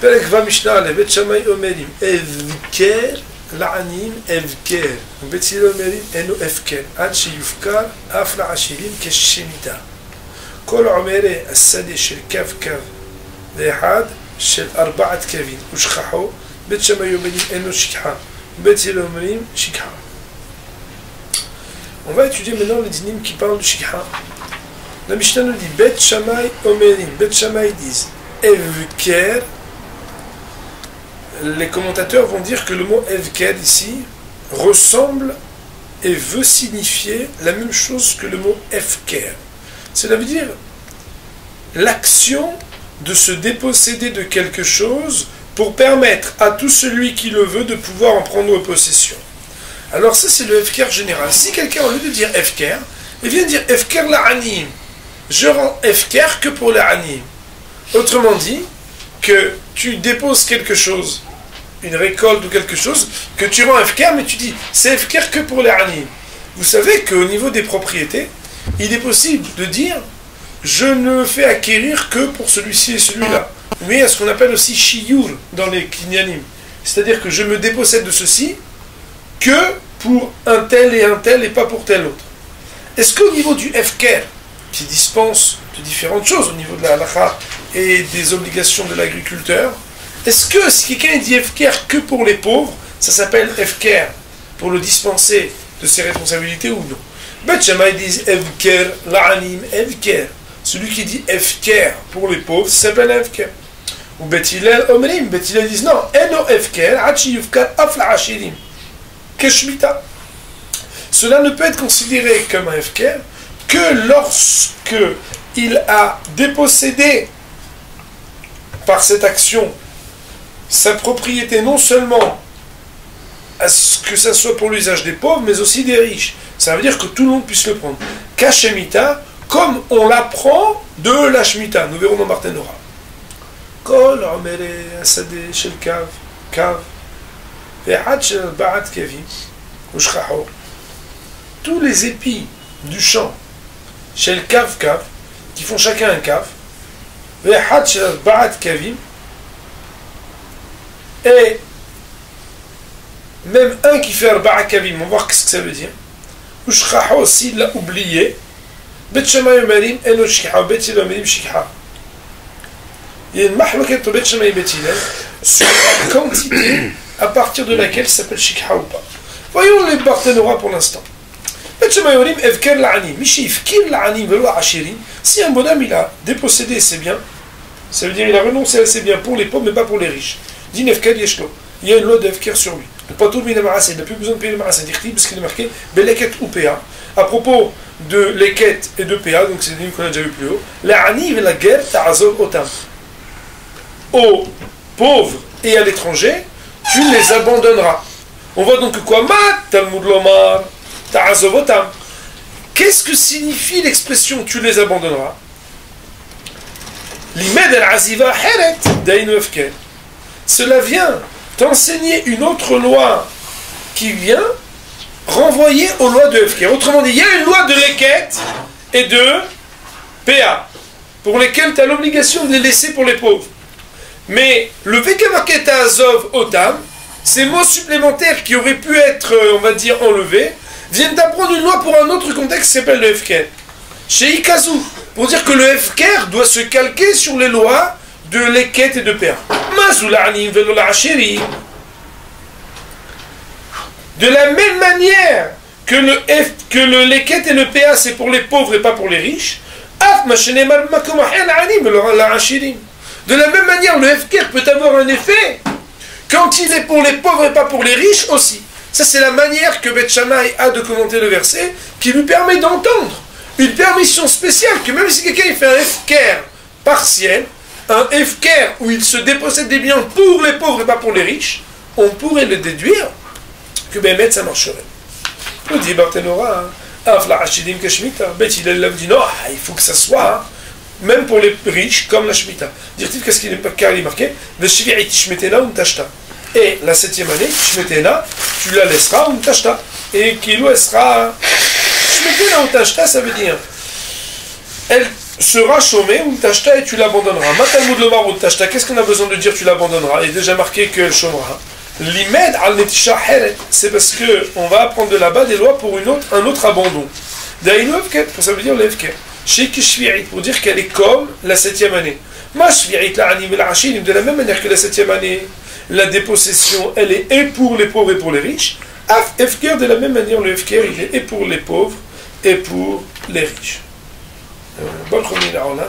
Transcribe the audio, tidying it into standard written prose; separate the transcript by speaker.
Speaker 1: פרק ומשנה לבית שמאי אומרים, הבקר לעניים הבקר, ובית הלל אומרים, אינו הפקר, עד שיופקר אף לעשירים כשמיתה. כל עומרי השדה של קו קו ואחד של 4 קווים, ושכחו, בית שמאי אומרים, אינו שכחה, ובית הלל אומרים, שכחה. On va étudier maintenant les dynimes qui parlent du shikha. La Mishnah nous dit, Bet Shammai Omerim, Bet Shammai disent, Evker. Les commentateurs vont dire que le mot Evker ici ressemble et veut signifier la même chose que le mot Efker. Cela veut dire l'action de se déposséder de quelque chose pour permettre à tout celui qui le veut de pouvoir en prendre possession. Alors ça c'est le Efker général. Si quelqu'un, au lieu de dire Efker, il vient dire Efker la'anim, je rends Efker que pour la'anim. Autrement dit, que tu déposes quelque chose, une récolte ou quelque chose, que tu rends Efker, mais tu dis c'est Efker que pour la'anim. Vous savez qu'au niveau des propriétés, il est possible de dire je ne fais acquérir que pour celui-ci et celui-là. Mais il y a ce qu'on appelle aussi shiyur dans les kinyanim. C'est-à-dire que je me dépossède de ceci que pour un tel et pas pour tel autre. Est-ce qu'au niveau du Efker, qui dispense de différentes choses au niveau de la halakha et des obligations de l'agriculteur, est-ce que si quelqu'un dit Efker que pour les pauvres, ça s'appelle Efker pour le dispenser de ses responsabilités ou non? Bet Shammai dit Efker, la'anim, Efker. Celui qui dit Efker pour les pauvres, ça s'appelle Efker. Ou Bet Hillel Omrim, Bet Hillel dit non, Eno Efker, Hachi Yufkar Af la'ashirim. Keshmita. Cela ne peut être considéré comme un Efker que lorsque il a dépossédé par cette action sa propriété non seulement à ce que ça soit pour l'usage des pauvres mais aussi des riches. Ça veut dire que tout le monde puisse le prendre. Kashemita, comme on l'apprend de la Shemitah. Nous verrons dans Barthénora. Kol Omere Asade Shel Kav Kav. Tous les épis du champ chez le kav kav qui font chacun un kav et même un qui fait arba'a kavim, on va voir ce que ça veut dire. S'il l'a oublié, Bet Shammai Omerim eno shikha, Bet Hillel Omerim shikha. Il y a une mahloket au Bet Shammai et Bet Hillel sur la quantité à partir de laquelle ça s'appelle shikha ou pas. Voyons les Barthénora pour l'instant. Si un bonhomme il a dépossédé ses biens, ça veut dire il a renoncé à ses biens pour les pauvres mais pas pour les riches. Il y a une loi d'Efker sur lui. Il n'a plus besoin de payer le marasé parce qu'il est marqué Beleket ou PA. À propos de Leket et de PA, donc c'est des lignes qu'on a déjà vu plus haut, la'ani et la guerre ta'azov otam. Aux pauvres et à l'étranger, tu les abandonneras. On voit donc quoi? Talmud lomar, ta'azovotam. Qu'est-ce que signifie l'expression tu les abandonneras? L'imed al-aziva heret dainu efker. Cela vient t'enseigner une autre loi qui vient renvoyer aux lois de efker. Autrement dit, il y a une loi de leket et de PA pour lesquelles tu as l'obligation de les laisser pour les pauvres. Mais le Vekamaket Azov Otam, ces mots supplémentaires qui auraient pu être, on va dire, enlevés, viennent d'apprendre une loi pour un autre contexte qui s'appelle le Efker. Chez Ikazu, pour dire que le Efker doit se calquer sur les lois de Leket et de PA. De la même manière que le Leket et le PA c'est pour les pauvres et pas pour les riches, de la même manière, le Efker peut avoir un effet quand il est pour les pauvres et pas pour les riches aussi. Ça, c'est la manière que Bet Shammai a de commenter le verset qui lui permet d'entendre une permission spéciale que même si quelqu'un il fait un Efker partiel, un Efker où il se dépossède des biens pour les pauvres et pas pour les riches, on pourrait le déduire que Bémet ça marcherait. On dit Barthénora, Afla Hashidim Kashmita, Bet Hillel dit non, il faut que ça soit. Même pour les riches, comme la Shemitah. Dire-t-il qu'est-ce qu'il est marqué? Et la 7e année, Shmetena, tu la laisseras ou tashta. Et Kilo, elle sera. Shmetena ou tashta, ça veut dire. Elle sera chômé ou tachta et tu l'abandonneras. Matalmud lomar ou tachta, qu'est-ce qu'on a besoin de dire tu l'abandonneras? Il est déjà marqué qu'elle chômera. L'imed al netisha heret, c'est parce que on va apprendre de là-bas des lois pour un autre abandon. D'aïnou evket, ça veut dire l'evket. Chez Kishvirit, pour dire qu'elle est comme la 7e année. Ma shvirit la anim el achim, de la même manière que la 7e année, la dépossession, elle est et pour les pauvres et pour les riches. Af evker, de la même manière, le evker, il est et pour les pauvres et pour les riches. Bonne journée, Amin.